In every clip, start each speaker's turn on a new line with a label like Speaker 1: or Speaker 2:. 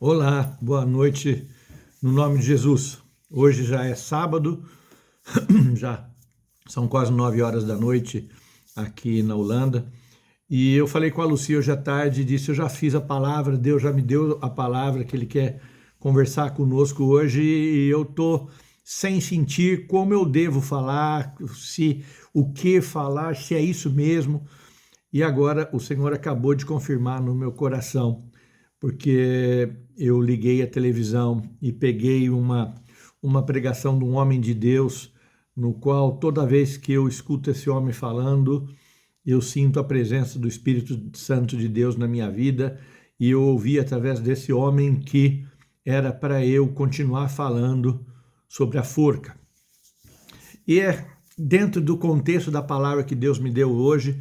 Speaker 1: Olá, boa noite, no nome de Jesus. Hoje já é sábado, já são quase 9 horas da noite aqui na Holanda. E eu falei com a Lucia hoje à tarde e disse, eu já fiz a palavra, Deus já me deu a palavra que Ele quer conversar conosco hoje e eu estou sem sentir como eu devo falar, se o que falar, se é isso mesmo. E agora o Senhor acabou de confirmar no meu coração, porque eu liguei a televisão e peguei uma pregação de um homem de Deus, no qual toda vez que eu escuto esse homem falando, eu sinto a presença do Espírito Santo de Deus na minha vida, e eu ouvi através desse homem que era para eu continuar falando sobre a forca. E é dentro do contexto da palavra que Deus me deu hoje,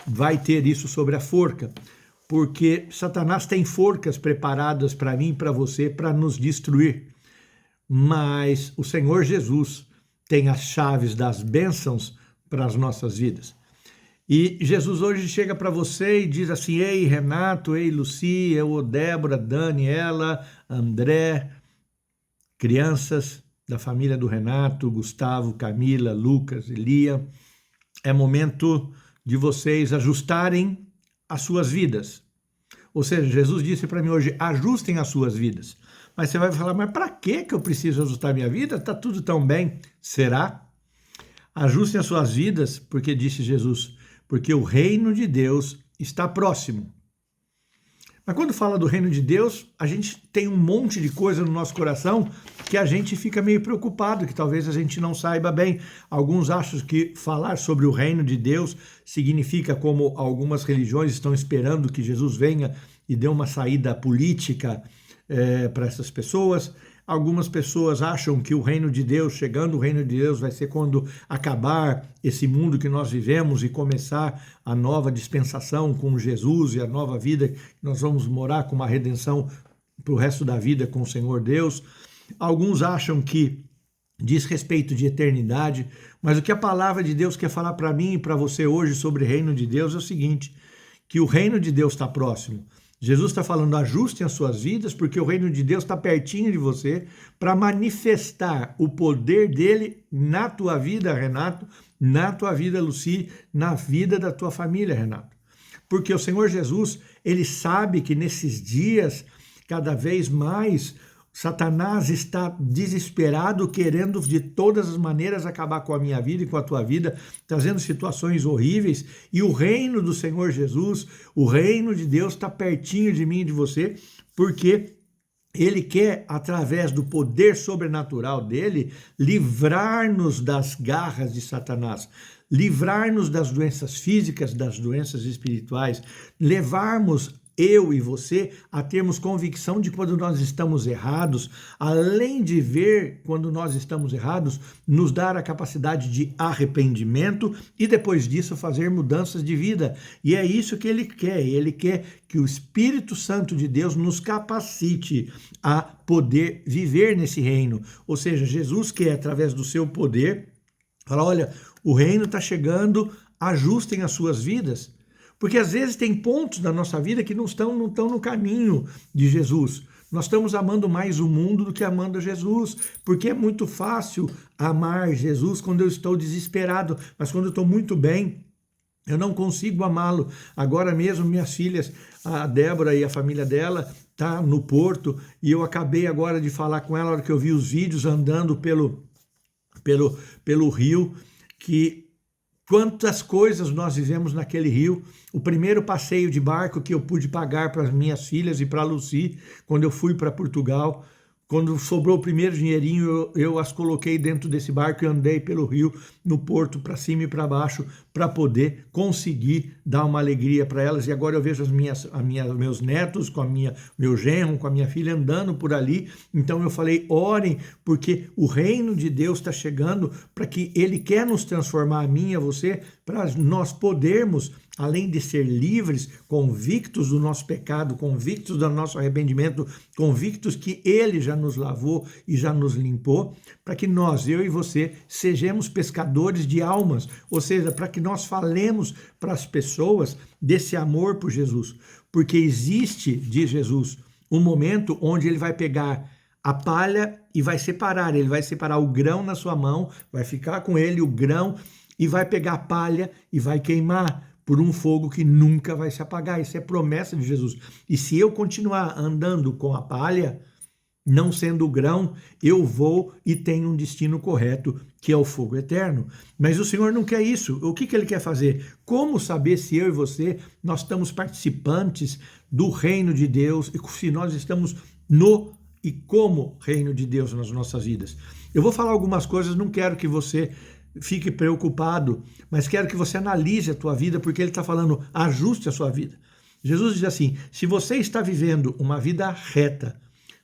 Speaker 1: vai ter isso sobre a forca, porque Satanás tem forcas preparadas para mim e para você para nos destruir, mas o Senhor Jesus tem as chaves das bênçãos para as nossas vidas. E Jesus hoje chega para você e diz assim, ei Renato, ei Lucia, eu, Débora, Daniela, André, crianças da família do Renato, Gustavo, Camila, Lucas, Elia, é momento de vocês ajustarem as suas vidas. Ou seja, Jesus disse para mim hoje, ajustem as suas vidas. Mas você vai falar, mas para que eu preciso ajustar minha vida? Está tudo tão bem. Será? Ajustem as suas vidas, porque disse Jesus, porque o reino de Deus está próximo. Mas quando fala do reino de Deus, a gente tem um monte de coisa no nosso coração que a gente fica meio preocupado, que talvez a gente não saiba bem. Alguns acham que falar sobre o reino de Deus significa como algumas religiões estão esperando que Jesus venha e dê uma saída política para essas pessoas. Algumas pessoas acham que o reino de Deus, chegando o reino de Deus, vai ser quando acabar esse mundo que nós vivemos e começar a nova dispensação com Jesus e a nova vida, que nós vamos morar com uma redenção para o resto da vida com o Senhor Deus. Alguns acham que diz respeito de eternidade, mas o que a palavra de Deus quer falar para mim e para você hoje sobre o reino de Deus é o seguinte, que o reino de Deus está próximo. Jesus está falando, ajustem as suas vidas, porque o reino de Deus está pertinho de você para manifestar o poder dele na tua vida, Renato, na tua vida, Luci, na vida da tua família, Renato. Porque o Senhor Jesus, ele sabe que nesses dias, cada vez mais, Satanás está desesperado, querendo de todas as maneiras acabar com a minha vida e com a tua vida, trazendo situações horríveis, e o reino do Senhor Jesus, o reino de Deus está pertinho de mim e de você, porque Ele quer, através do poder sobrenatural dele, livrar-nos das garras de Satanás, livrar-nos das doenças físicas, das doenças espirituais, levarmos eu e você a termos convicção de quando nós estamos errados, além de ver quando nós estamos errados, nos dar a capacidade de arrependimento e depois disso fazer mudanças de vida. E é isso que ele quer que o Espírito Santo de Deus nos capacite a poder viver nesse reino. Ou seja, Jesus quer, através do seu poder, falar, olha, o reino está chegando, ajustem as suas vidas. Porque às vezes tem pontos da nossa vida que não estão no caminho de Jesus. Nós estamos amando mais o mundo do que amando a Jesus, porque é muito fácil amar Jesus quando eu estou desesperado, mas quando eu estou muito bem, eu não consigo amá-lo. Agora mesmo minhas filhas, a Débora e a família dela, tá no Porto, e eu acabei agora de falar com ela, na hora que eu vi os vídeos andando pelo rio, que quantas coisas nós vivemos naquele rio. O primeiro passeio de barco que eu pude pagar para as minhas filhas e para a Lucy, quando eu fui para Portugal, quando sobrou o primeiro dinheirinho, eu as coloquei dentro desse barco e andei pelo rio, no porto, para cima e para baixo, para poder conseguir dar uma alegria para elas. E agora eu vejo meus netos, com meu genro, com a minha filha andando por ali. Então eu falei, orem, porque o reino de Deus está chegando, para que Ele quer nos transformar, a mim e a você, para nós podermos, além de ser livres, convictos do nosso pecado, convictos do nosso arrependimento, convictos que Ele já nos lavou e já nos limpou, para que nós, eu e você, sejamos pescadores de almas, ou seja, para que nós falemos para as pessoas desse amor por Jesus, porque existe, diz Jesus, um momento onde ele vai pegar a palha e vai separar. Ele vai separar o grão na sua mão, vai ficar com ele o grão e vai pegar a palha e vai queimar por um fogo que nunca vai se apagar. Isso é promessa de Jesus. E se eu continuar andando com a palha, não sendo o grão, eu vou e tenho um destino correto, que é o fogo eterno. Mas o Senhor não quer isso. O que Ele quer fazer? Como saber se eu e você, nós estamos participantes do reino de Deus e se nós estamos no e como reino de Deus nas nossas vidas? Eu vou falar algumas coisas, não quero que você fique preocupado, mas quero que você analise a tua vida, porque Ele está falando, ajuste a sua vida. Jesus diz assim, se você está vivendo uma vida reta,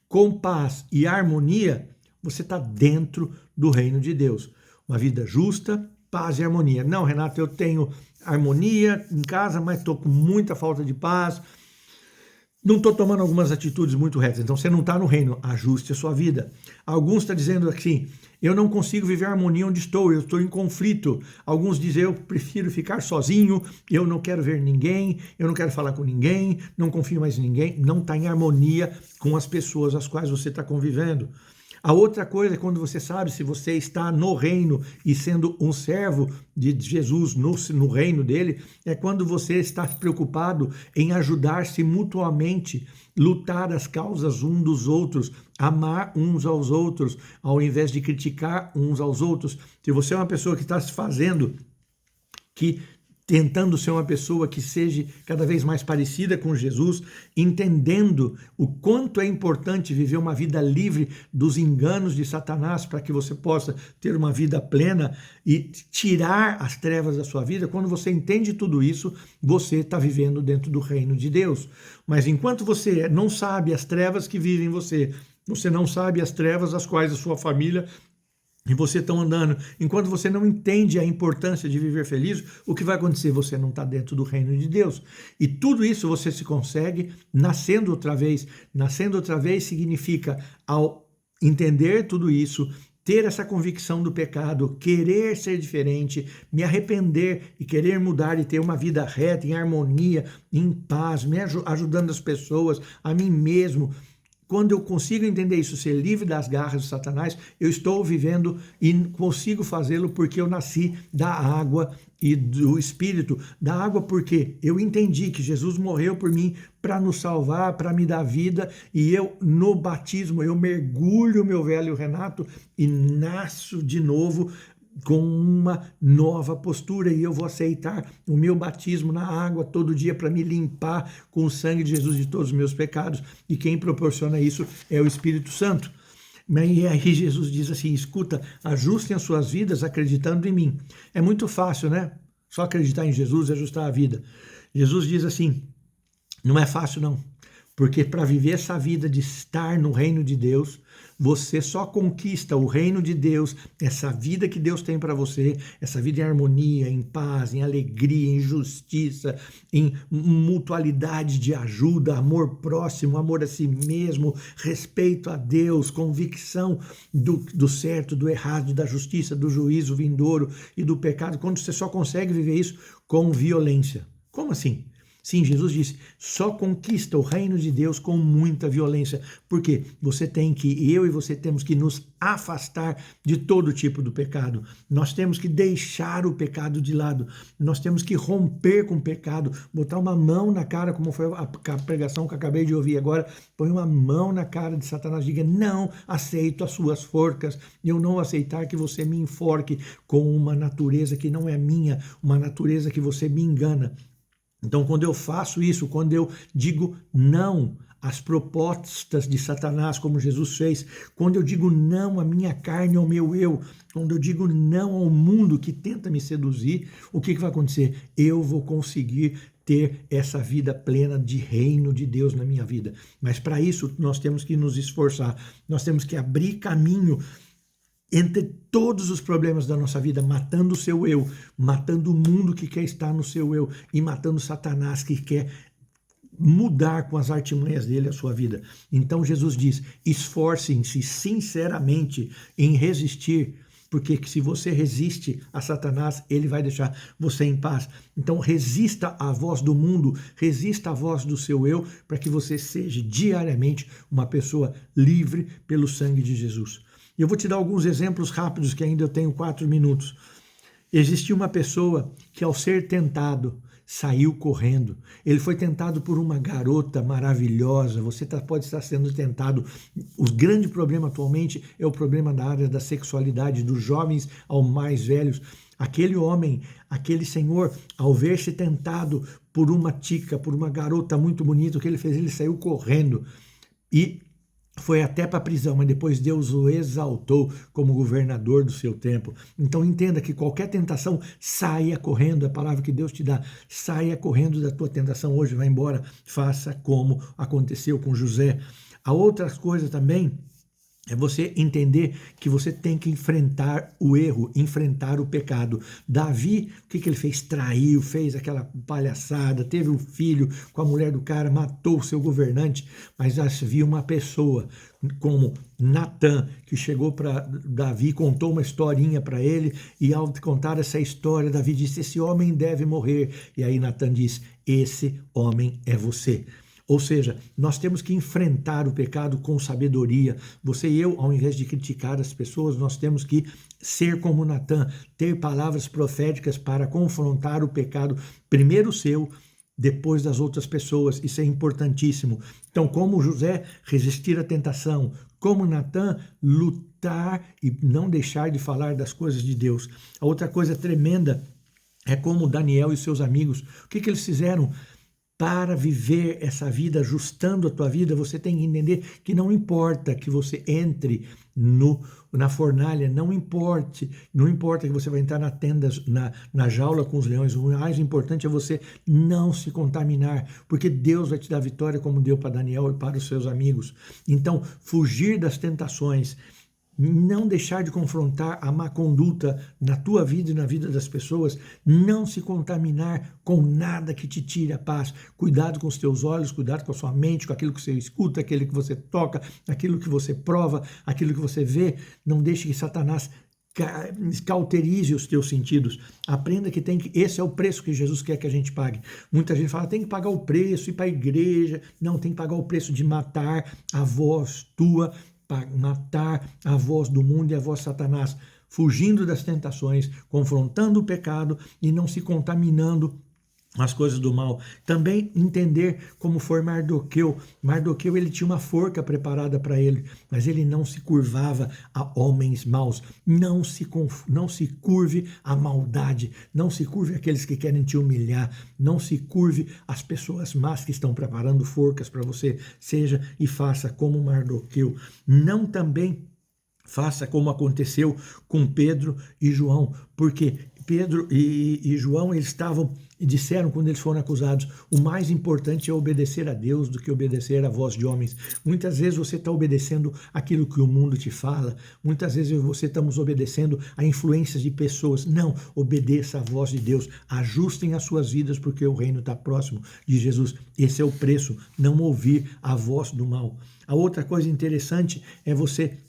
Speaker 1: com paz e harmonia, você está dentro do reino de Deus. Uma vida justa, paz e harmonia. Não, Renato, eu tenho harmonia em casa, mas estou com muita falta de paz. Não estou tomando algumas atitudes muito retas. Então você não está no reino, ajuste a sua vida. Alguns estão dizendo assim, eu não consigo viver a harmonia onde estou, eu estou em conflito. Alguns dizem, eu prefiro ficar sozinho, eu não quero ver ninguém, eu não quero falar com ninguém, não confio mais em ninguém. Não está em harmonia com as pessoas às quais você está convivendo. A outra coisa é quando você sabe se você está no reino e sendo um servo de Jesus no reino dele, é quando você está preocupado em ajudar-se mutuamente, lutar as causas uns dos outros, amar uns aos outros, ao invés de criticar uns aos outros. Se você é uma pessoa que está se fazendo, tentando ser uma pessoa que seja cada vez mais parecida com Jesus, entendendo o quanto é importante viver uma vida livre dos enganos de Satanás para que você possa ter uma vida plena e tirar as trevas da sua vida. Quando você entende tudo isso, você está vivendo dentro do reino de Deus. Mas enquanto você não sabe as trevas que vivem em você, você não sabe as trevas as quais a sua família e você estão andando, enquanto você não entende a importância de viver feliz, o que vai acontecer? Você não está dentro do reino de Deus. E tudo isso você se consegue nascendo outra vez. Nascendo outra vez significa, ao entender tudo isso, ter essa convicção do pecado, querer ser diferente, me arrepender e querer mudar e ter uma vida reta, em harmonia, em paz, me ajudando as pessoas, a mim mesmo. Quando eu consigo entender isso, ser livre das garras de Satanás, eu estou vivendo e consigo fazê-lo porque eu nasci da água e do Espírito. Da água porque eu entendi que Jesus morreu por mim para nos salvar, para me dar vida, e eu, no batismo, eu mergulho o meu velho Renato e nasço de novo com uma nova postura, e eu vou aceitar o meu batismo na água todo dia para me limpar com o sangue de Jesus de todos os meus pecados, e quem proporciona isso é o Espírito Santo. E aí Jesus diz assim, escuta, ajustem as suas vidas acreditando em mim. É muito fácil, né? Só acreditar em Jesus e ajustar a vida. Jesus diz assim, não é fácil não, porque para viver essa vida de estar no reino de Deus, você só conquista o reino de Deus, essa vida que Deus tem para você, essa vida em harmonia, em paz, em alegria, em justiça, em mutualidade de ajuda, amor próximo, amor a si mesmo, respeito a Deus, convicção do certo, do errado, da justiça, do juízo vindouro e do pecado, quando você só consegue viver isso com violência. Como assim? Sim, Jesus disse, só conquista o reino de Deus com muita violência, porque eu e você temos que nos afastar de todo tipo do pecado. Nós temos que deixar o pecado de lado, nós temos que romper com o pecado, botar uma mão na cara, como foi a pregação que eu acabei de ouvir agora, põe uma mão na cara de Satanás, diga, não aceito as suas forcas, eu não aceitar que você me enforque com uma natureza que não é minha, uma natureza que você me engana. Então, quando eu faço isso, quando eu digo não às propostas de Satanás, como Jesus fez, quando eu digo não à minha carne, ao meu eu, quando eu digo não ao mundo que tenta me seduzir, o que vai acontecer? Eu vou conseguir ter essa vida plena de reino de Deus na minha vida. Mas para isso, nós temos que nos esforçar, nós temos que abrir caminho entre todos os problemas da nossa vida, matando o seu eu, matando o mundo que quer estar no seu eu e matando Satanás que quer mudar com as artimanhas dele a sua vida. Então Jesus diz, esforcem-se sinceramente em resistir porque se você resiste a Satanás, ele vai deixar você em paz. Então resista à voz do mundo, resista à voz do seu eu, para que você seja diariamente uma pessoa livre pelo sangue de Jesus. E eu vou te dar alguns exemplos rápidos, que ainda eu tenho 4 minutos. Existia uma pessoa que, ao ser tentado, saiu correndo. Ele foi tentado por uma garota maravilhosa. Você pode estar sendo tentado. O grande problema atualmente é o problema da área da sexualidade, dos jovens aos mais velhos. Aquele homem, aquele senhor, ao ver-se tentado por uma tica, por uma garota muito bonita, o que ele fez? Ele saiu correndo e foi até para a prisão, mas depois Deus o exaltou como governador do seu tempo. Então entenda que qualquer tentação, saia correndo, é a palavra que Deus te dá, saia correndo da tua tentação hoje, vai embora, faça como aconteceu com José. A outra coisa também é você entender que você tem que enfrentar o erro, enfrentar o pecado. Davi, o que ele fez? Traiu, fez aquela palhaçada, teve um filho com a mulher do cara, matou o seu governante, mas havia uma pessoa como Natan, que chegou para Davi, contou uma historinha para ele, e ao contar essa história, Davi disse, esse homem deve morrer. E aí Natan diz, esse homem é você. Ou seja, nós temos que enfrentar o pecado com sabedoria. Você e eu, ao invés de criticar as pessoas, nós temos que ser como Natan, ter palavras proféticas para confrontar o pecado, primeiro seu, depois das outras pessoas. Isso é importantíssimo. Então, como José, resistir à tentação. Como Natan, lutar e não deixar de falar das coisas de Deus. A outra coisa tremenda é como Daniel e seus amigos. O que eles fizeram? Para viver essa vida, ajustando a tua vida, você tem que entender que não importa que você entre na fornalha, não importa que você vai entrar na tenda, na jaula com os leões, o mais importante é você não se contaminar, porque Deus vai te dar vitória como deu para Daniel e para os seus amigos. Então, fugir das tentações, não deixar de confrontar a má conduta na tua vida e na vida das pessoas, não se contaminar com nada que te tire a paz. Cuidado com os teus olhos, cuidado com a sua mente, com aquilo que você escuta, aquilo que você toca, aquilo que você prova, aquilo que você vê. Não deixe que Satanás cauterize os teus sentidos. Aprenda que esse é o preço que Jesus quer que a gente pague. Muita gente fala, tem que pagar o preço, ir para a igreja. Não, tem que pagar o preço de matar a voz tua, matar a voz do mundo e a voz de Satanás, fugindo das tentações, confrontando o pecado e não se contaminando as coisas do mal. Também entender como foi Mardoqueu. Mardoqueu, ele tinha uma forca preparada para ele, mas ele não se curvava a homens maus. Não se curve à maldade, não se curve àqueles que querem te humilhar, não se curve às pessoas más que estão preparando forcas para você. Seja e faça como Mardoqueu. Não também faça como aconteceu com Pedro e João, porque Pedro e João, eles disseram quando eles foram acusados, o mais importante é obedecer a Deus do que obedecer à voz de homens. Muitas vezes você está obedecendo aquilo que o mundo te fala, muitas vezes você estamos obedecendo a influências de pessoas. Não, obedeça à voz de Deus, ajustem as suas vidas porque o reino está próximo de Jesus. Esse é o preço, não ouvir a voz do mal. A outra coisa interessante é você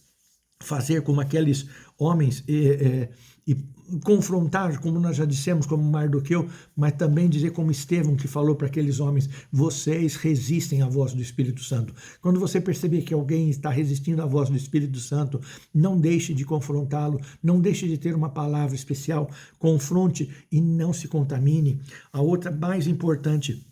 Speaker 1: fazer como aqueles homens e confrontar, como nós já dissemos, como Mardoqueu, mas também dizer como Estevão, que falou para aqueles homens, vocês resistem à voz do Espírito Santo. Quando você perceber que alguém está resistindo à voz do Espírito Santo, não deixe de confrontá-lo, não deixe de ter uma palavra especial, confronte e não se contamine. A outra mais importante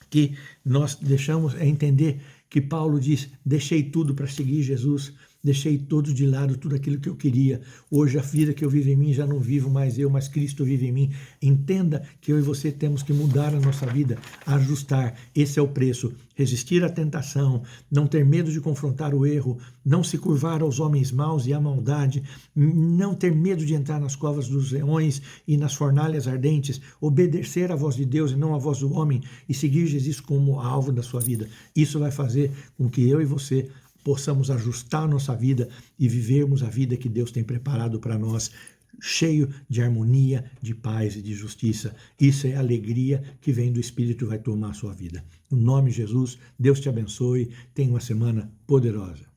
Speaker 1: que nós deixamos é entender que Paulo diz, deixei tudo para seguir Jesus, deixei todo de lado, tudo aquilo que eu queria. Hoje a vida que eu vivo em mim já não vivo mais eu, mas Cristo vive em mim. Entenda que eu e você temos que mudar a nossa vida, ajustar. Esse é o preço. Resistir à tentação, não ter medo de confrontar o erro, não se curvar aos homens maus e à maldade, não ter medo de entrar nas covas dos leões e nas fornalhas ardentes, obedecer à voz de Deus e não à voz do homem e seguir Jesus como alvo da sua vida. Isso vai fazer com que eu e você possamos ajustar nossa vida e vivermos a vida que Deus tem preparado para nós, cheio de harmonia, de paz e de justiça. Isso é a alegria que vem do Espírito e vai tomar a sua vida. No nome de Jesus, Deus te abençoe. Tenha uma semana poderosa.